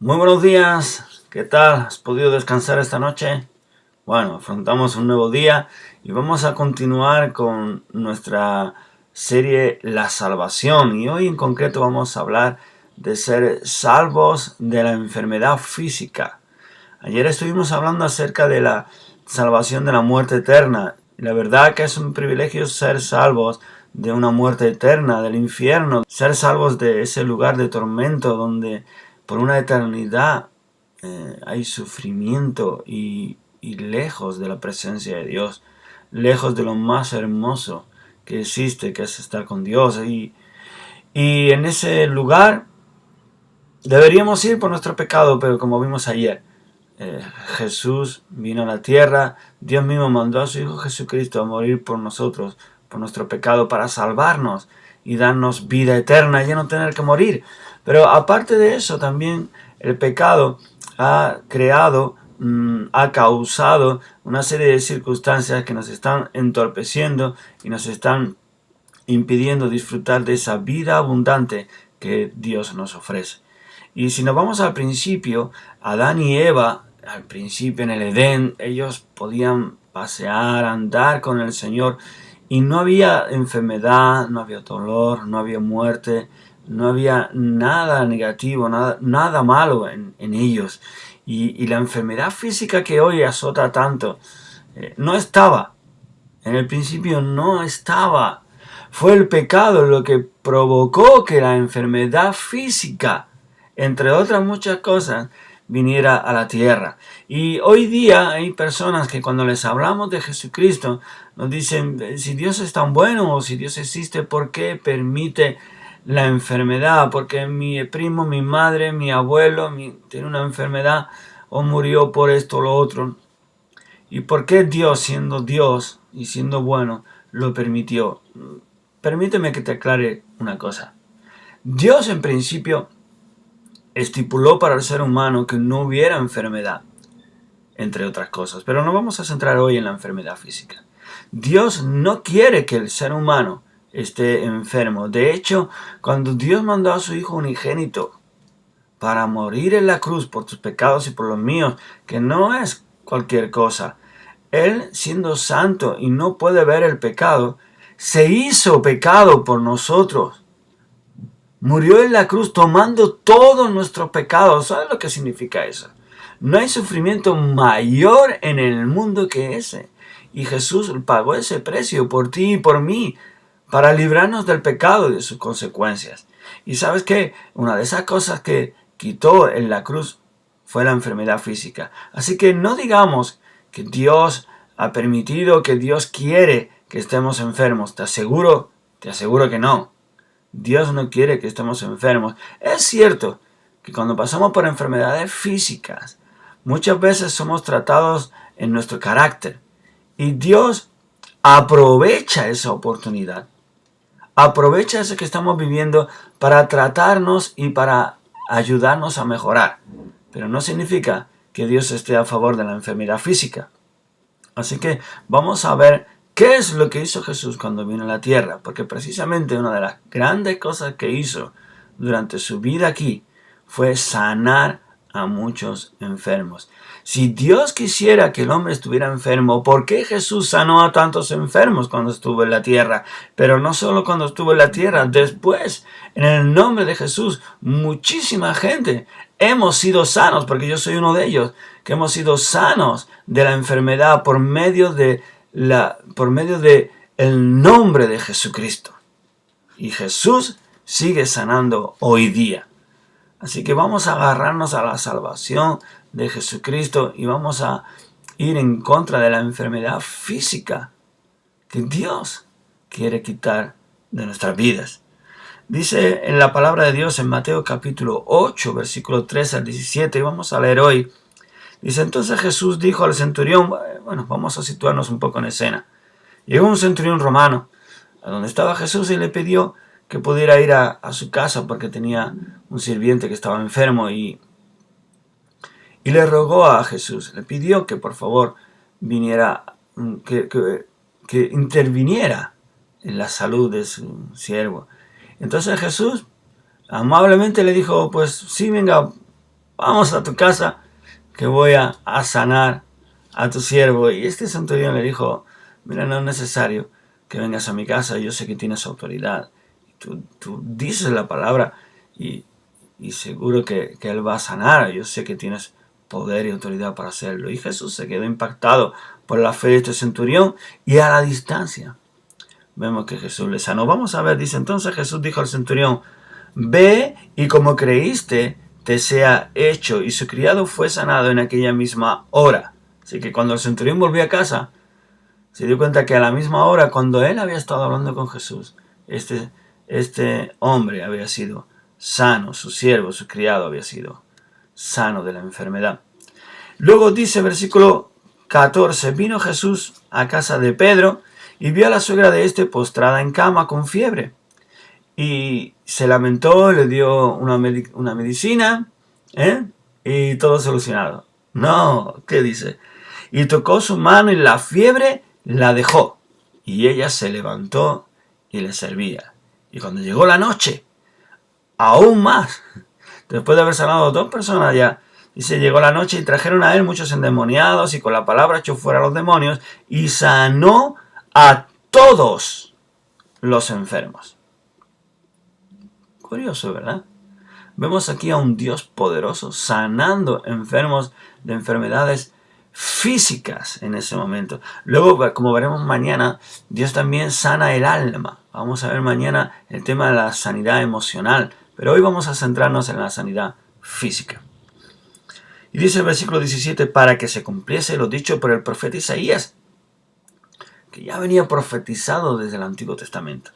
Muy buenos días, ¿qué tal? ¿Has podido descansar esta noche? Bueno, afrontamos un nuevo día y vamos a continuar con nuestra serie La Salvación. Y hoy en concreto vamos a hablar de ser salvos de la enfermedad física. Ayer estuvimos hablando acerca de la salvación de la muerte eterna. La verdad que es un privilegio ser salvos de una muerte eterna, del infierno, ser salvos de ese lugar de tormento donde por una eternidad hay sufrimiento y lejos de la presencia de Dios, lejos de lo más hermoso que existe, que es estar con Dios. Y en ese lugar deberíamos ir por nuestro pecado, pero como vimos ayer, Jesús vino a la tierra, Dios mismo mandó a su Hijo Jesucristo a morir por nosotros, por nuestro pecado, para salvarnos y darnos vida eterna y ya no tener que morir. Pero aparte de eso, también el pecado ha creado, ha causado una serie de circunstancias que nos están entorpeciendo y nos están impidiendo disfrutar de esa vida abundante que Dios nos ofrece. Y si nos vamos al principio, Adán y Eva, al principio en el Edén, ellos podían pasear, andar con el Señor y no había enfermedad, no había dolor, no había muerte, no había nada negativo, nada malo en ellos. Y la enfermedad física que hoy azota tanto, no estaba. En el principio no estaba. Fue el pecado lo que provocó que la enfermedad física, entre otras muchas cosas, viniera a la tierra. Y hoy día hay personas que cuando les hablamos de Jesucristo nos dicen, si Dios es tan bueno o si Dios existe, ¿por qué permite la enfermedad? Porque mi primo, mi madre, mi abuelo tiene una enfermedad o murió por esto o lo otro. ¿Y por qué Dios, siendo Dios y siendo bueno, lo permitió? Permíteme que te aclare una cosa. Dios en principio estipuló para el ser humano que no hubiera enfermedad, entre otras cosas. Pero no vamos a centrar hoy en la enfermedad física. Dios no quiere que el ser humano esté enfermo. De hecho, cuando Dios mandó a su Hijo unigénito para morir en la cruz por tus pecados y por los míos, que no es cualquier cosa, Él, siendo santo y no puede ver el pecado, se hizo pecado por nosotros. Murió en la cruz tomando todos nuestros pecados. ¿Sabes lo que significa eso? No hay sufrimiento mayor en el mundo que ese. Y Jesús pagó ese precio por ti y por mí, para librarnos del pecado y de sus consecuencias. Y ¿sabes qué? Una de esas cosas que quitó en la cruz fue la enfermedad física. Así que no digamos que Dios ha permitido, que Dios quiere que estemos enfermos. Te aseguro que no. Dios no quiere que estemos enfermos. Es cierto que cuando pasamos por enfermedades físicas, muchas veces somos tratados en nuestro carácter. Y Dios aprovecha esa oportunidad. Aprovecha eso que estamos viviendo para tratarnos y para ayudarnos a mejorar. Pero no significa que Dios esté a favor de la enfermedad física. Así que vamos a ver qué es lo que hizo Jesús cuando vino a la tierra. Porque precisamente una de las grandes cosas que hizo durante su vida aquí fue sanar a muchos enfermos. Si Dios quisiera que el hombre estuviera enfermo, ¿por qué Jesús sanó a tantos enfermos cuando estuvo en la tierra? Pero no solo cuando estuvo en la tierra, después, en el nombre de Jesús, muchísima gente hemos sido sanos, porque yo soy uno de ellos, que hemos sido sanos de la enfermedad por medio de el nombre de Jesucristo. Y Jesús sigue sanando hoy día. Así que vamos a agarrarnos a la salvación de Jesucristo y vamos a ir en contra de la enfermedad física que Dios quiere quitar de nuestras vidas. Dice en la palabra de Dios en Mateo capítulo 8, versículo 13 al 17, y vamos a leer hoy. Dice, entonces Jesús dijo al centurión, bueno, vamos a situarnos un poco en escena. Llegó un centurión romano a donde estaba Jesús y le pidió que pudiera ir a su casa porque tenía un sirviente que estaba enfermo y le rogó a Jesús, le pidió que por favor viniera, que interviniera en la salud de su siervo. Entonces Jesús amablemente le dijo, pues sí, venga, vamos a tu casa que voy a sanar a tu siervo. Y este centurión le dijo, mira, no es necesario que vengas a mi casa, yo sé que tienes autoridad. Tú dices la palabra y seguro que él va a sanar. Yo sé que tienes poder y autoridad para hacerlo. Y Jesús se quedó impactado por la fe de este centurión y a la distancia vemos que Jesús le sanó. Vamos a ver, dice entonces Jesús dijo al centurión, ve y como creíste te sea hecho. Y su criado fue sanado en aquella misma hora. Así que cuando el centurión volvió a casa, se dio cuenta que a la misma hora, cuando él había estado hablando con Jesús, este hombre había sido sano, su siervo, su criado había sido sano de la enfermedad. Luego dice versículo 14, vino Jesús a casa de Pedro y vio a la suegra de este postrada en cama con fiebre. Y se lamentó, le dio una medicina, y todo solucionado. No, ¿qué dice? Y tocó su mano y la fiebre la dejó. Y ella se levantó y le servía. Y cuando llegó la noche, aún más, después de haber sanado a 2 personas ya, dice, llegó la noche y trajeron a él muchos endemoniados y con la palabra echó fuera a los demonios y sanó a todos los enfermos. Curioso, ¿verdad? Vemos aquí a un Dios poderoso sanando enfermos de enfermedades físicas en ese momento. Luego, como veremos mañana, Dios también sana el alma. Vamos a ver mañana el tema de la sanidad emocional, pero hoy vamos a centrarnos en la sanidad física. Y dice el versículo 17, para que se cumpliese lo dicho por el profeta Isaías, que ya venía profetizado desde el Antiguo Testamento.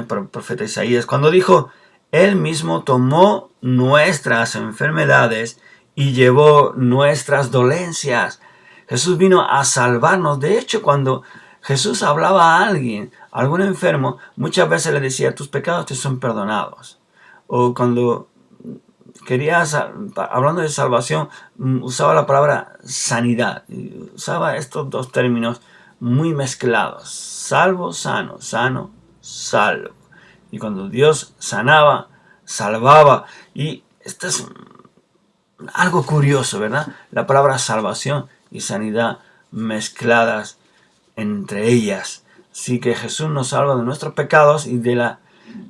Por el profeta Isaías, cuando dijo, él mismo tomó nuestras enfermedades y llevó nuestras dolencias. Jesús vino a salvarnos. De hecho, cuando Jesús hablaba a alguien, a algún enfermo, muchas veces le decía, tus pecados te son perdonados. O cuando hablando de salvación, usaba la palabra sanidad. Usaba estos 2 términos muy mezclados. Salvo, sano, sano, salvo. Y cuando Dios sanaba, salvaba. Y esto es algo curioso, ¿verdad? La palabra salvación y sanidad mezcladas entre ellas. Así que Jesús nos salva de nuestros pecados y de las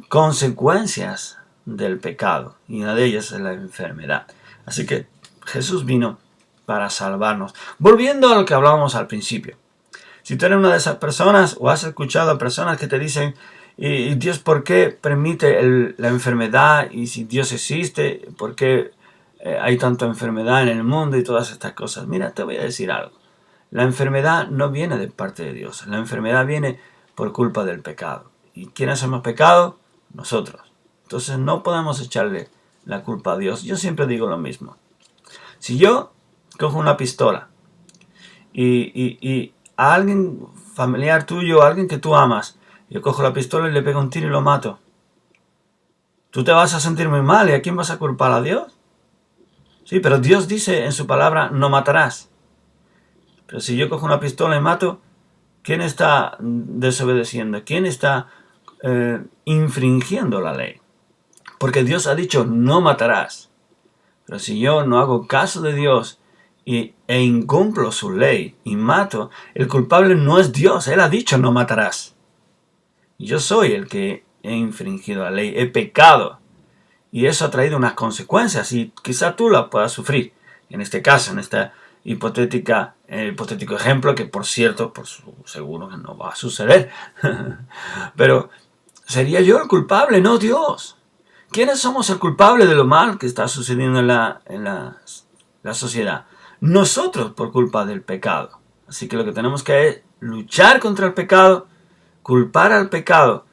consecuencias del pecado. Y una de ellas es la enfermedad. Así que Jesús vino para salvarnos. Volviendo a lo que hablábamos al principio. Si tú eres una de esas personas o has escuchado a personas que te dicen, ¿y Dios por qué permite la enfermedad? Y si Dios existe, ¿por qué hay tanta enfermedad en el mundo y todas estas cosas? Mira, te voy a decir algo. La enfermedad no viene de parte de Dios. La enfermedad viene por culpa del pecado. ¿Y quiénes hemos pecado? Nosotros. Entonces no podemos echarle la culpa a Dios. Yo siempre digo lo mismo. Si yo cojo una pistola y a alguien familiar tuyo, a alguien que tú amas, yo cojo la pistola y le pego un tiro y lo mato, tú te vas a sentir muy mal. ¿Y a quién vas a culpar? ¿A Dios? Sí, pero Dios dice en su palabra, no matarás. Pero si yo cojo una pistola y mato, ¿quién está desobedeciendo? ¿Quién está infringiendo la ley? Porque Dios ha dicho, no matarás. Pero si yo no hago caso de Dios e incumplo su ley y mato, el culpable no es Dios. Él ha dicho, no matarás. Y yo soy el que he infringido la ley, he pecado. Y eso ha traído unas consecuencias y quizá tú las puedas sufrir. En este caso, en este hipotético ejemplo, que por cierto, seguro que no va a suceder. Pero sería yo el culpable, no Dios. ¿Quiénes somos el culpable de lo mal que está sucediendo en la sociedad? Nosotros, por culpa del pecado. Así que lo que tenemos que es luchar contra el pecado, culpar al pecado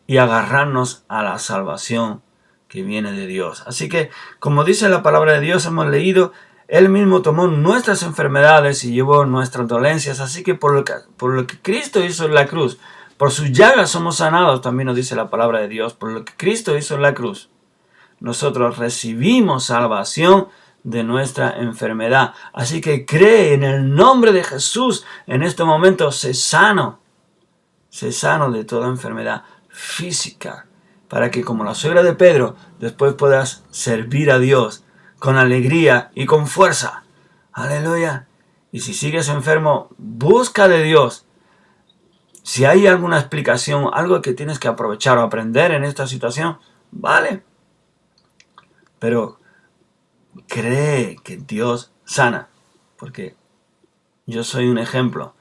y agarrarnos a la salvación que viene de Dios. Así que, como dice la palabra de Dios, hemos leído, Él mismo tomó nuestras enfermedades y llevó nuestras dolencias. Así que por lo que Cristo hizo en la cruz, por sus llagas somos sanados, también nos dice la palabra de Dios. Por lo que Cristo hizo en la cruz, nosotros recibimos salvación de nuestra enfermedad. Así que cree en el nombre de Jesús. En este momento, sé sano de toda enfermedad física, para que como la suegra de Pedro, después puedas servir a Dios con alegría y con fuerza. Aleluya. Y si sigues enfermo, busca de Dios. Si hay alguna explicación, algo que tienes que aprovechar o aprender en esta situación, vale. Pero cree que Dios sana, porque yo soy un ejemplo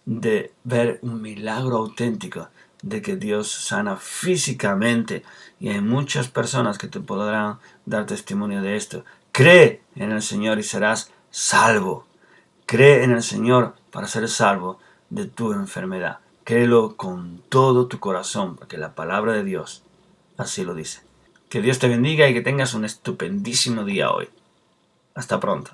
de ver un milagro auténtico de que Dios sana físicamente, y hay muchas personas que te podrán dar testimonio de esto. Cree en el Señor y serás salvo. Cree en el Señor para ser salvo de tu enfermedad. Créelo con todo tu corazón, porque la palabra de Dios así lo dice. Que Dios te bendiga y que tengas un estupendísimo día hoy. Hasta pronto.